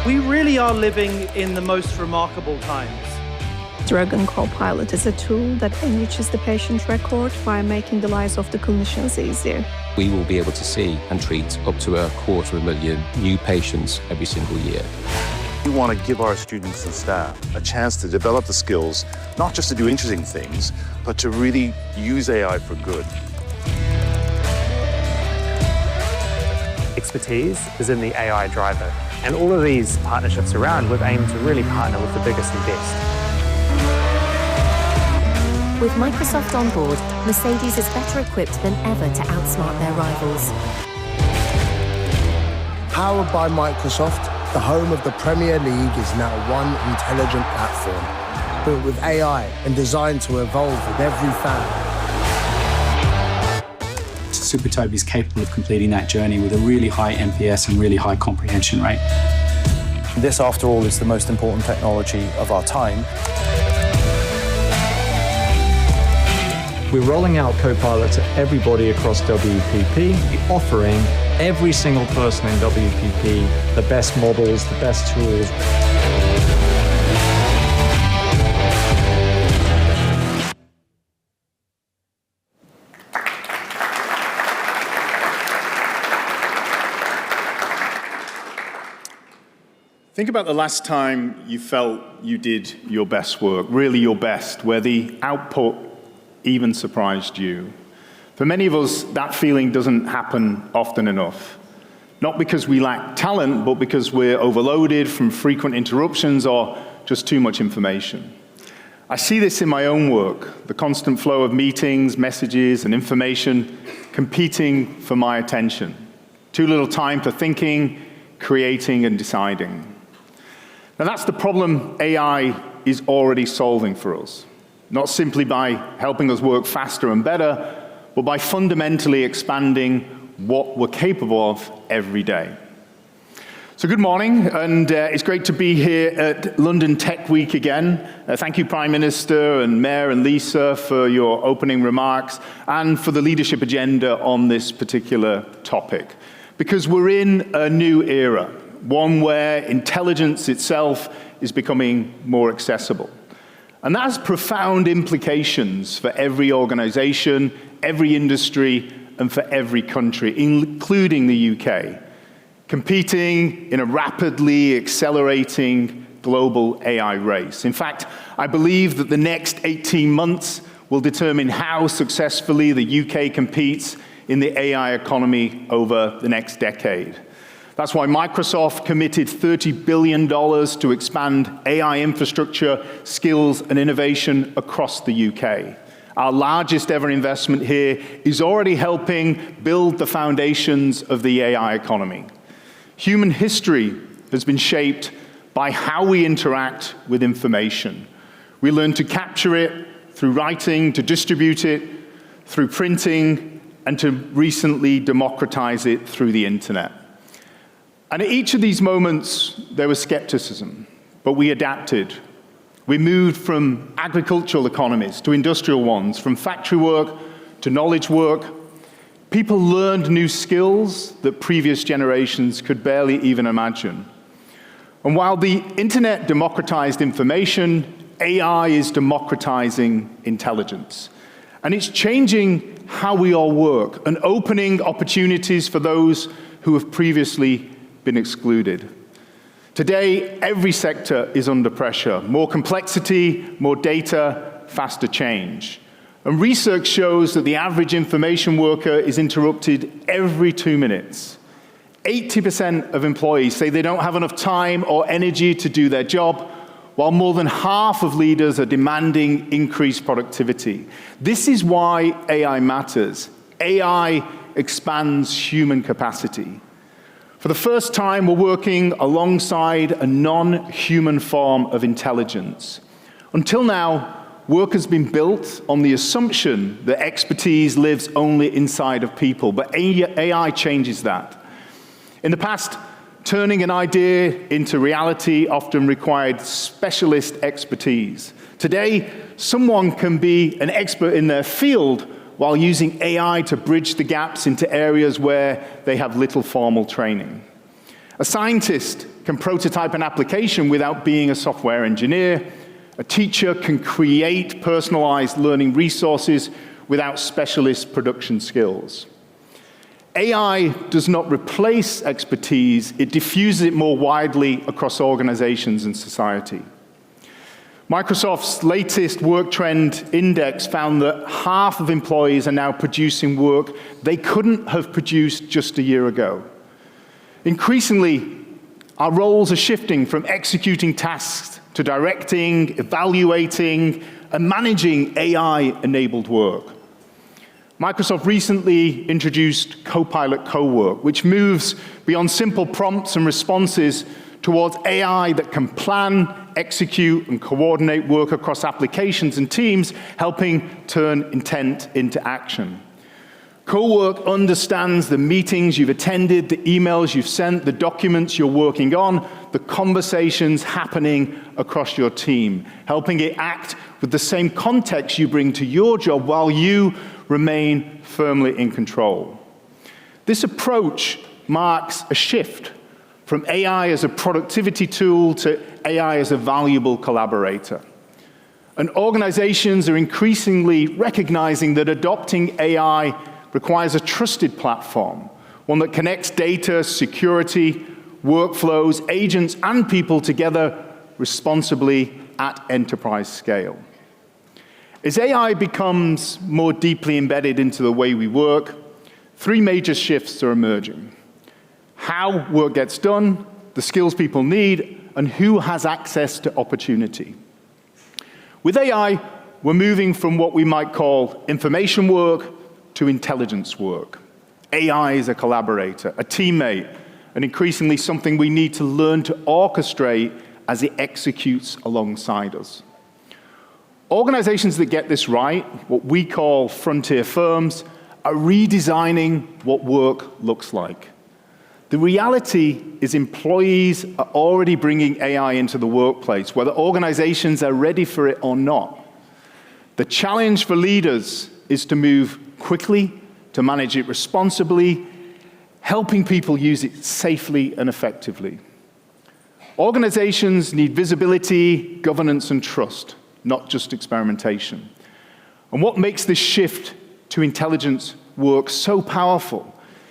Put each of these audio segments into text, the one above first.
We really are living in the most remarkable times. Dragon Copilot is a tool that enriches the patient record by making the lives of the clinicians easier. We will be able to see and treat up to 250,000 new patients every single year. We want to give our students and staff a chance to develop the skills, not just to do interesting things, but to really use AI for good. Expertise is in the AI driver. And all of these partnerships around, we've aimed to really partner with the biggest and best. With Microsoft on board, Mercedes is better equipped than ever to outsmart their rivals. Powered by Microsoft, the home of the Premier League is now one intelligent platform, built with AI and designed to evolve with every fan. Super Toby is capable of completing that journey with a really high NPS and really high comprehension rate. This, after all, is the most important technology of our time. We're rolling out Copilot to everybody across WPP, offering every single person in WPP the best models, the best tools. Think about the last time you felt you did your best work, really your best, where the output even surprised you. For many of us, that feeling doesn't happen often enough. Not because we lack talent, but because we're overloaded from frequent interruptions or just too much information. I see this in my own work, the constant flow of meetings, messages, and information competing for my attention. Too little time for thinking, creating, and deciding. Now that's the problem AI is already solving for us. Not simply by helping us work faster and better, but by fundamentally expanding what we're capable of every day. So good morning, and it's great to be here at London Tech Week again. Thank you, Prime Minister and Mayor and Lisa, for your opening remarks and for the leadership agenda on this particular topic. Because we're in a new era, one where intelligence itself is becoming more accessible. And that has profound implications for every organization, every industry, and for every country, including the UK, competing in a rapidly accelerating global AI race. In fact, I believe that the next 18 months will determine how successfully the UK competes in the AI economy over the next decade. That's why Microsoft committed $30 billion to expand AI infrastructure, skills, and innovation across the UK. Our largest ever investment here is already helping build the foundations of the AI economy. Human history has been shaped by how we interact with information. We learn to capture it through writing, to distribute it through printing, and to recently democratize it through the internet. And at each of these moments, there was skepticism, but we adapted. We moved from agricultural economies to industrial ones, from factory work to knowledge work. People learned new skills that previous generations could barely even imagine. And while the internet democratized information, AI is democratizing intelligence. And it's changing how we all work and opening opportunities for those who have previously been excluded. Today, every sector is under pressure. More complexity, more data, faster change. And research shows that the average information worker is interrupted every 2 minutes. 80% of employees say they don't have enough time or energy to do their job, while more than half of leaders are demanding increased productivity. This is why AI matters. AI expands human capacity. For the first time, we're working alongside a non-human form of intelligence. Until now, work has been built on the assumption that expertise lives only inside of people, but AI changes that. In the past, turning an idea into reality often required specialist expertise. Today, someone can be an expert in their field while using AI to bridge the gaps into areas where they have little formal training. A scientist can prototype an application without being a software engineer. A teacher can create personalized learning resources without specialist production skills. AI does not replace expertise, it diffuses it more widely across organizations and society. Microsoft's latest Work Trend Index found that half of employees are now producing work they couldn't have produced just a year ago. Increasingly, our roles are shifting from executing tasks to directing, evaluating, and managing AI-enabled work. Microsoft recently introduced Copilot Cowork, which moves beyond simple prompts and responses towards AI that can plan, execute, and coordinate work across applications and teams, helping turn intent into action. Cowork understands the meetings you've attended, the emails you've sent, the documents you're working on, the conversations happening across your team, helping it act with the same context you bring to your job while you remain firmly in control. This approach marks a shift from AI as a productivity tool to AI as a valuable collaborator. And organizations are increasingly recognizing that adopting AI requires a trusted platform, one that connects data, security, workflows, agents, and people together responsibly at enterprise scale. As AI becomes more deeply embedded into the way we work, three major shifts are emerging: how work gets done, the skills people need, and who has access to opportunity. With AI, we're moving from what we might call information work to intelligence work. AI is a collaborator, a teammate, and increasingly something we need to learn to orchestrate as it executes alongside us. Organizations that get this right, what we call frontier firms, are redesigning what work looks like. The reality is employees are already bringing AI into the workplace, whether organizations are ready for it or not. The challenge for leaders is to move quickly, to manage it responsibly, helping people use it safely and effectively. Organizations need visibility, governance, and trust, not just experimentation. And what makes this shift to intelligence work so powerful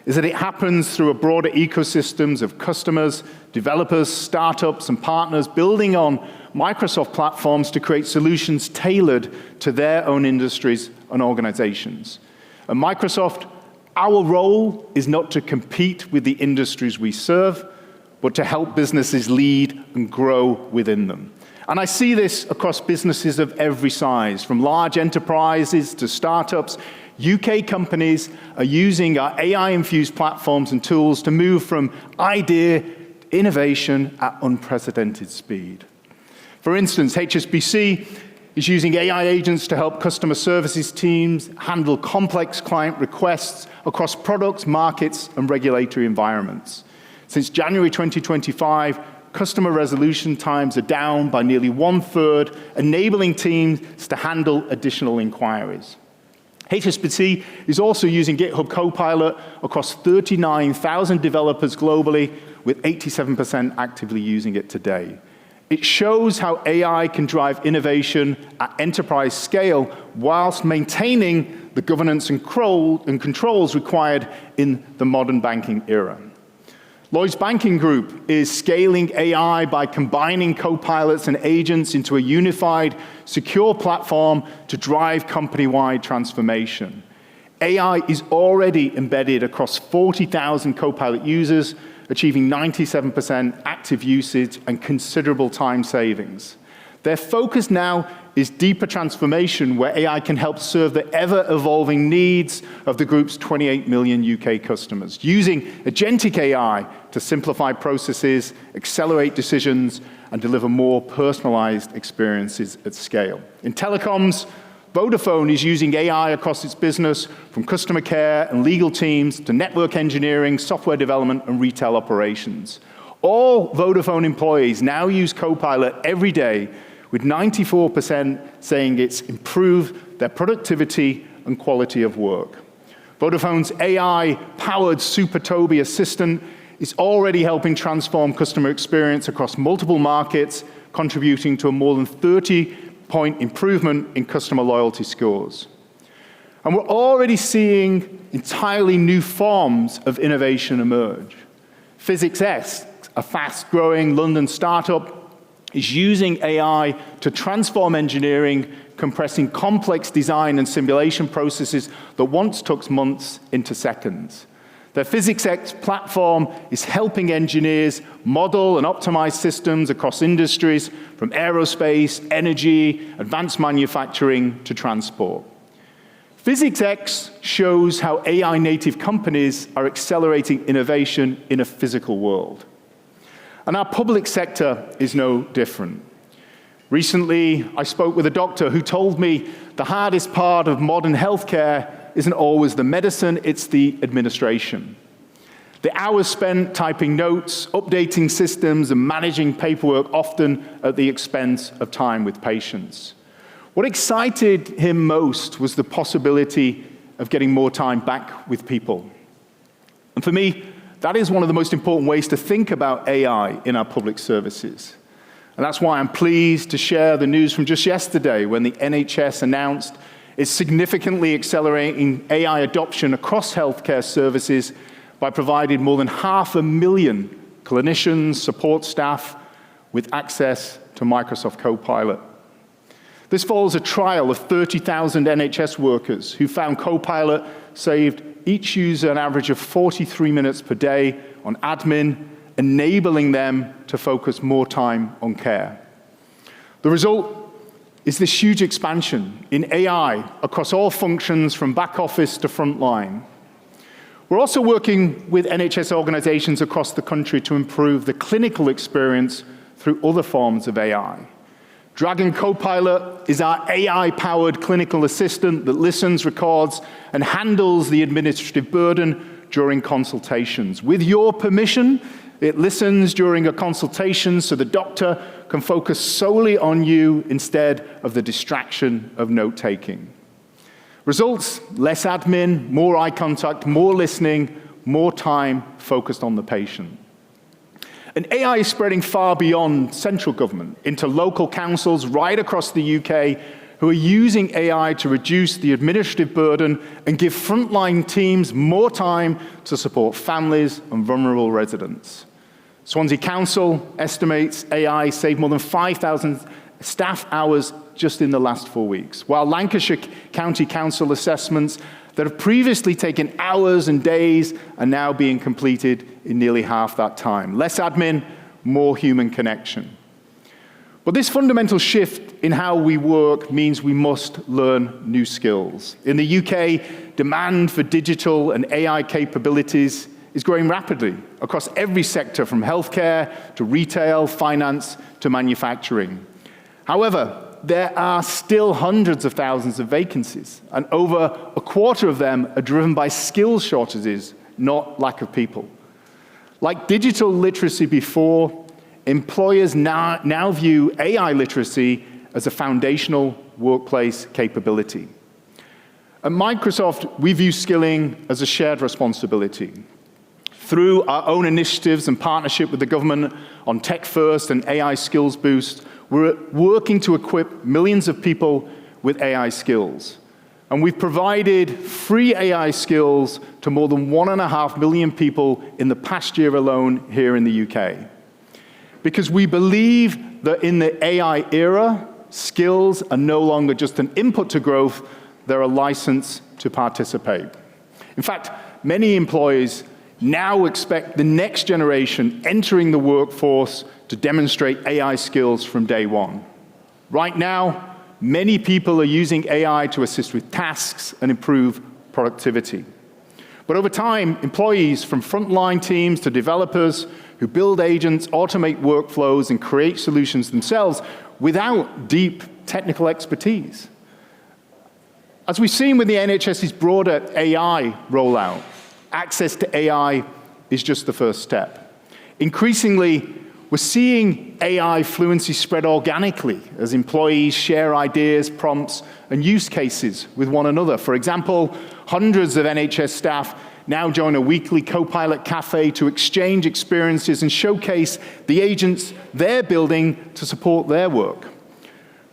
is that it happens through a broader ecosystems of customers, developers, startups, and partners building on Microsoft platforms to create solutions tailored to their own industries and organizations. At Microsoft, our role is not to compete with the industries we serve, but to help businesses lead and grow within them. And I see this across businesses of every size, from large enterprises to startups. UK companies are using our AI-infused platforms and tools to move from idea to innovation at unprecedented speed. For instance, HSBC is using AI agents to help customer services teams handle complex client requests across products, markets, and regulatory environments. Since January 2025, customer resolution times are down by nearly 1/3, enabling teams to handle additional inquiries. HSBC is also using GitHub Copilot across 39,000 developers globally, with 87% actively using it today. It shows how AI can drive innovation at enterprise scale whilst maintaining the governance and controls required in the modern banking era. Lloyds Banking Group is scaling AI by combining copilots and agents into a unified, secure platform to drive company-wide transformation. AI is already embedded across 40,000 Copilot users, achieving 97% active usage and considerable time savings. Their focus now is deeper transformation, where AI can help serve the ever-evolving needs of the group's 28 million UK customers, using agentic AI to simplify processes, accelerate decisions, and deliver more personalized experiences at scale. In telecoms, Vodafone is using AI across its business, from customer care and legal teams to network engineering, software development, and retail operations. All Vodafone employees now use Copilot every day, with 94% saying it's improved their productivity and quality of work. Vodafone's AI-powered Super Toby assistant is already helping transform customer experience across multiple markets, contributing to a more than 30-point improvement in customer loyalty scores. And we're already seeing entirely new forms of innovation emerge. PhysicsX, a fast-growing London startup, is using AI to transform engineering, compressing complex design and simulation processes that once took months into seconds. Their PhysicsX platform is helping engineers model and optimize systems across industries, from aerospace, energy, advanced manufacturing to transport. PhysicsX shows how AI-native companies are accelerating innovation in a physical world. And our public sector is no different. Recently, I spoke with a doctor who told me the hardest part of modern healthcare isn't always the medicine, it's the administration. The hours spent typing notes, updating systems, and managing paperwork, often at the expense of time with patients. What excited him most was the possibility of getting more time back with people. And for me, that is one of the most important ways to think about AI in our public services. And that's why I'm pleased to share the news from just yesterday when the NHS announced it's significantly accelerating AI adoption across healthcare services by providing more than 500,000 clinicians, support staff with access to Microsoft Copilot. This follows a trial of 30,000 NHS workers who found Copilot saved each user an average of 43 minutes per day on admin, enabling them to focus more time on care. The result is this huge expansion in AI across all functions from back office to front line. We're also working with NHS organizations across the country to improve the clinical experience through other forms of AI. Dragon Copilot is our AI-powered clinical assistant that listens, records, and handles the administrative burden during consultations. With your permission, it listens during a consultation so the doctor can focus solely on you instead of the distraction of note-taking. Results: less admin, more eye contact, more listening, more time focused on the patient. And AI is spreading far beyond central government into local councils right across the UK who are using AI to reduce the administrative burden and give frontline teams more time to support families and vulnerable residents. Swansea Council estimates AI saved more than 5,000 staff hours just in the last 4 weeks, while Lancashire County Council assessments that have previously taken hours and days are now being completed in nearly half that time. Less admin, more human connection. But this fundamental shift in how we work means we must learn new skills. In the UK, demand for digital and AI capabilities is growing rapidly across every sector, from healthcare to retail, finance to manufacturing. However, there are still hundreds of thousands of vacancies, and over a quarter of them are driven by skills shortages, not lack of people. Like digital literacy before, employers now view AI literacy as a foundational workplace capability. At Microsoft, we view skilling as a shared responsibility. Through our own initiatives and partnership with the government on Tech First and AI Skills Boost, we're working to equip millions of people with AI skills. And we've provided free AI skills to more than 1.5 million people in the past year alone here in the UK. Because we believe that in the AI era, skills are no longer just an input to growth, they're a license to participate. In fact, many employees now expect the next generation entering the workforce to demonstrate AI skills from day one. Right now, many people are using AI to assist with tasks and improve productivity. But over time, employees from frontline teams to developers who build agents, automate workflows, and create solutions themselves without deep technical expertise. As we've seen with the NHS's broader AI rollout, access to AI is just the first step. Increasingly, we're seeing AI fluency spread organically as employees share ideas, prompts, and use cases with one another. For example, hundreds of NHS staff now join a weekly Copilot cafe to exchange experiences and showcase the agents they're building to support their work.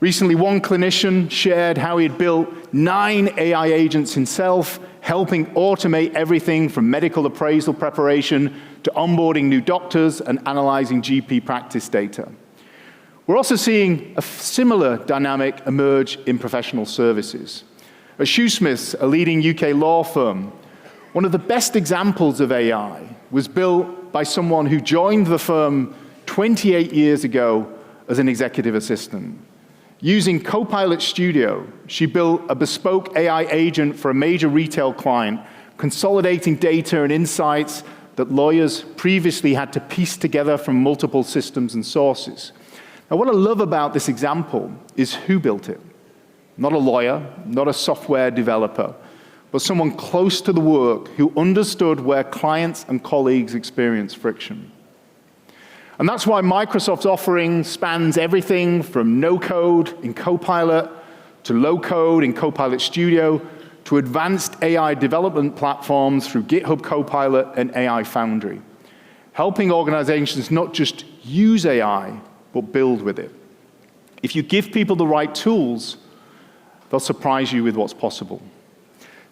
Recently, one clinician shared how he had built 9 AI agents himself, helping automate everything from medical appraisal preparation to onboarding new doctors and analyzing GP practice data. We're also seeing a similar dynamic emerge in professional services. At Shoesmiths, a leading UK law firm, one of the best examples of AI was built by someone who joined the firm 28 years ago as an executive assistant. Using Copilot Studio, she built a bespoke AI agent for a major retail client, consolidating data and insights that lawyers previously had to piece together from multiple systems and sources. Now, what I love about this example is who built it. Not a lawyer, not a software developer, but someone close to the work who understood where clients and colleagues experience friction. And that's why Microsoft's offering spans everything from no-code in Copilot to low-code in Copilot Studio to advanced AI development platforms through GitHub Copilot and AI Foundry, helping organizations not just use AI, but build with it. If you give people the right tools, they'll surprise you with what's possible.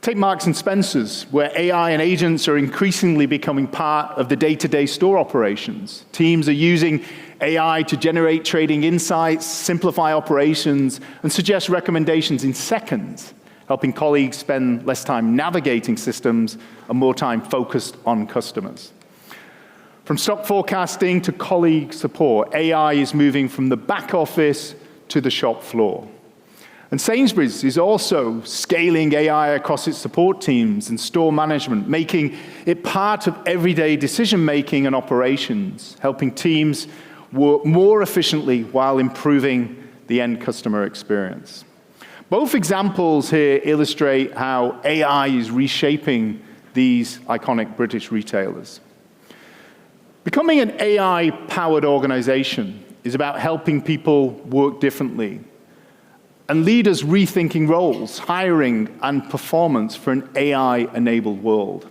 Take Marks & Spencer's, where AI and agents are increasingly becoming part of the day-to-day store operations. Teams are using AI to generate trading insights, simplify operations, and suggest recommendations in seconds, helping colleagues spend less time navigating systems and more time focused on customers. From stock forecasting to colleague support, AI is moving from the back office to the shop floor. And Sainsbury's is also scaling AI across its support teams and store management, making it part of everyday decision-making and operations, helping teams work more efficiently while improving the end customer experience. Both examples here illustrate how AI is reshaping these iconic British retailers. Becoming an AI-powered organization is about helping people work differently, and leaders rethinking roles, hiring, and performance for an AI-enabled world.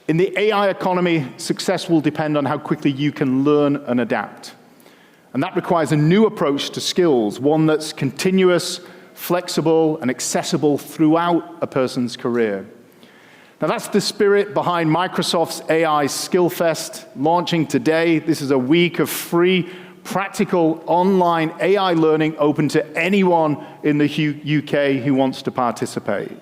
In the AI economy, success will depend on how quickly you can learn and adapt. And that requires a new approach to skills, one that's continuous, flexible, and accessible throughout a person's career. Now, that's the spirit behind Microsoft's AI Skill Fest launching today. This is a week of free, practical online AI learning open to anyone in the UK who wants to participate.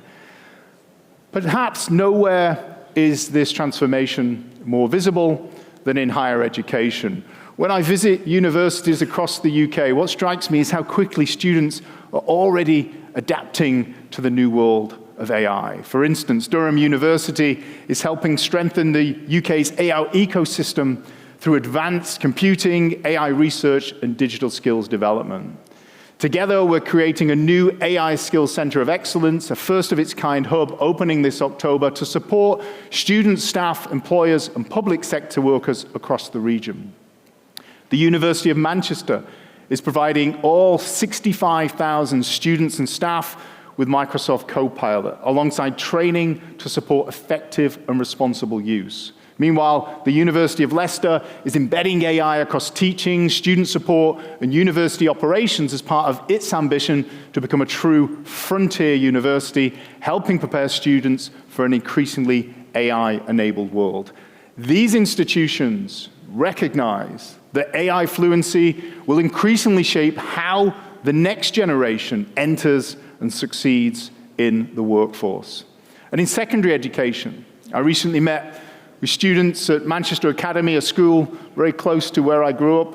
Perhaps nowhere is this transformation more visible than in higher education. When I visit universities across the UK, what strikes me is how quickly students are already adapting to the new world of AI. For instance, Durham University is helping strengthen the UK's AI ecosystem through advanced computing, AI research, and digital skills development. Together, we're creating a new AI Skills Center of Excellence, a first-of-its-kind hub opening this October to support students, staff, employers, and public sector workers across the region. The University of Manchester is providing all 65,000 students and staff with Microsoft Copilot, alongside training to support effective and responsible use. Meanwhile, the University of Leicester is embedding AI across teaching, student support, and university operations as part of its ambition to become a true frontier university, helping prepare students for an increasingly AI-enabled world. These institutions recognize that AI fluency will increasingly shape how the next generation enters and succeeds in the workforce. And in secondary education, I recently met with students at Manchester Academy, a school very close to where I grew up,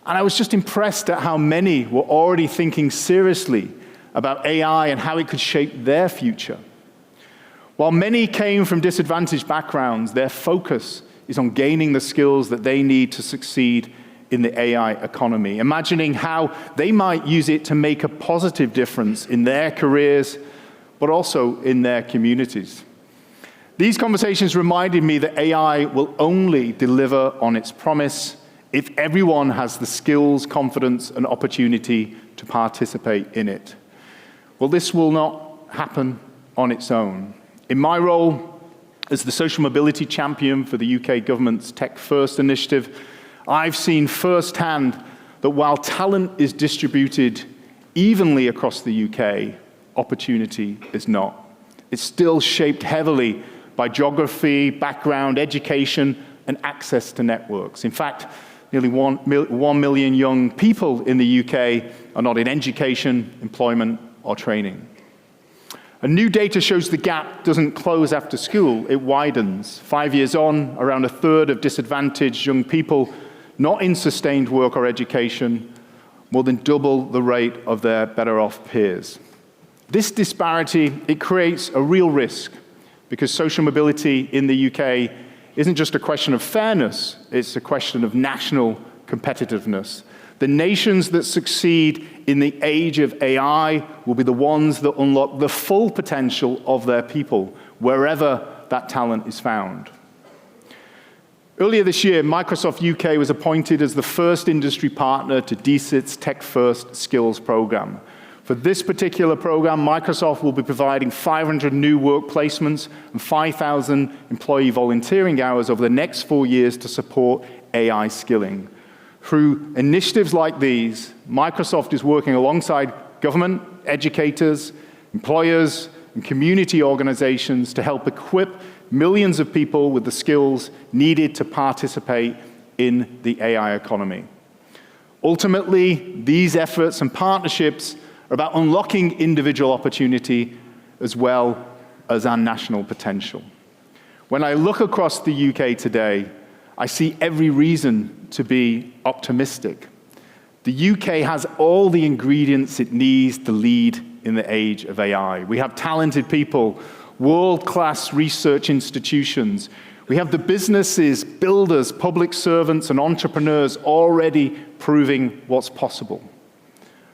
and I was just impressed at how many were already thinking seriously about AI and how it could shape their future. While many came from disadvantaged backgrounds, their focus is on gaining the skills that they need to succeed in the AI economy, imagining how they might use it to make a positive difference in their careers, but also in their communities. These conversations reminded me that AI will only deliver on its promise if everyone has the skills, confidence, and opportunity to participate in it. Well, this will not happen on its own. In my role As the social mobility champion for the UK government's Tech First initiative, I've seen firsthand that while talent is distributed evenly across the UK, opportunity is not. It's still shaped heavily by geography, background, education, and access to networks. In fact, nearly 1 million young people in the UK are not in education, employment, or training. And new data shows the gap doesn't close after school, it widens. 5 years on, around a third of disadvantaged young people not in sustained work or education, more than double the rate of their better-off peers. This disparity, it creates a real risk because social mobility in the UK isn't just a question of fairness, it's a question of national competitiveness. The nations that succeed in the age of AI will be the ones that unlock the full potential of their people, wherever that talent is found. Earlier this year, Microsoft UK was appointed as the first industry partner to DCIT's Tech First Skills program. For this particular program, Microsoft will be providing 500 new work placements and 5,000 employee volunteering hours over the next 4 years to support AI skilling. Through initiatives like these, Microsoft is working alongside government, educators, employers, and community organizations to help equip millions of people with the skills needed to participate in the AI economy. Ultimately, these efforts and partnerships are about unlocking individual opportunity as well as our national potential. When I look across the UK today, I see every reason to be optimistic. The UK has all the ingredients it needs to lead in the age of AI. We have talented people, world-class research institutions. We have the businesses, builders, public servants, and entrepreneurs already proving what's possible.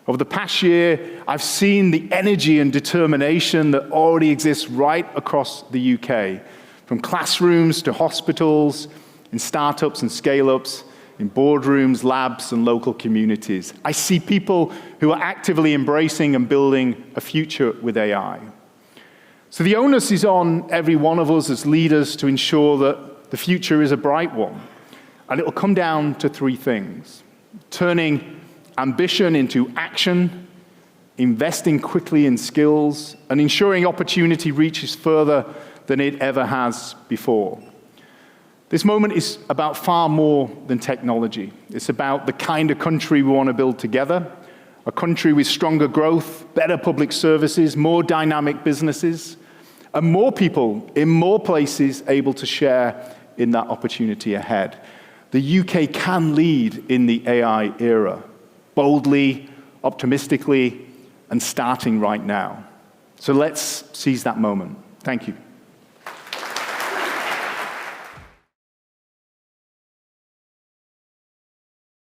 Over the past year, I've seen the energy and determination that already exists right across the UK, from classrooms to hospitals, in startups and scale-ups, in boardrooms, labs, and local communities. I see people who are actively embracing and building a future with AI. So the onus is on every one of us as leaders to ensure that the future is a bright one. And it will come down to 3 things: turning ambition into action, investing quickly in skills, and ensuring opportunity reaches further than it ever has before. This moment is about far more than technology. It's about the kind of country we want to build together, a country with stronger growth, better public services, more dynamic businesses, and more people in more places able to share in that opportunity ahead. The UK can lead in the AI era, boldly, optimistically, and starting right now. So let's seize that moment. Thank you.